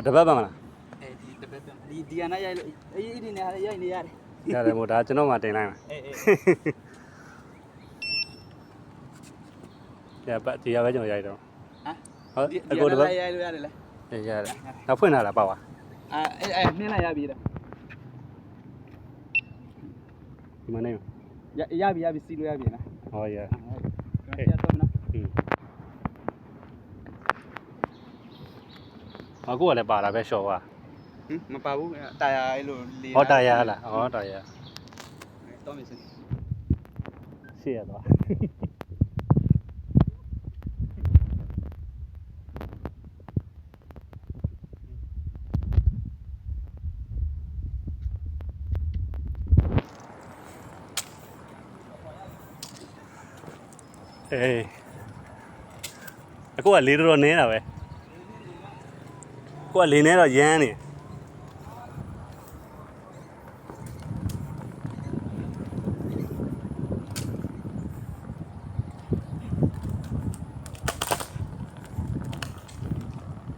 တပတ်ပါမလားဒီတပတ်ဒီကနေ့ရိုက်လို့အေးဒီနေရာရိုက်နေရတယ်ရတယ်မို့ဒါကျွန်တော်မှတင်လိုက်မှာရပါဒီရပဲကျွန်တော်ရိုက်တော့ဟုတ်အခုတပတ်ရိုက်လို့ရတယ်လေရတယ်နောက်ဖွင့်လာတာပါပါနှင်းလိုက်ရပြီတဲ့ဒီမနေရပြီစီလို့ရပြီလားဟောရတော့နော်အခုကလည်းပါလာပဲရှော့ပါမပါဘူးတာယာအဲ့လိုလေးဟောတာယာလားဟောတာယာတော့မယ်စရှေ့ရတော့အခုကလေးတော်နေတာပဲကိုကလေးနေတော့ရမ်းနေ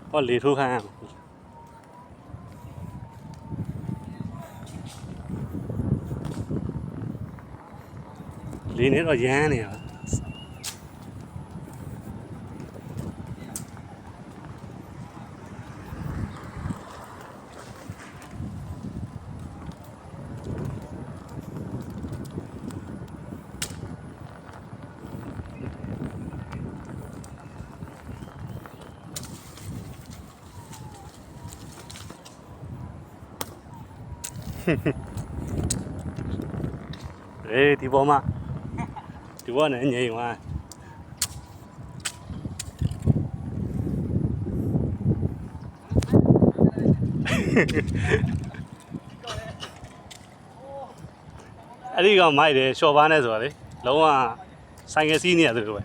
ဟောလေးထိုးခိုင်းအောင်လေးနေတော့ရမ်းနေတာဒီပေါ်မှာဒီပေါ်နဲ့ငြိမ်သွားအဲ့ဒီကောင်မိုက်တယ်ရှော့ပါနဲ့ဆိုတာလေလုံးဝဆိုင်ကစီးနေရတယ်လို့ပဲ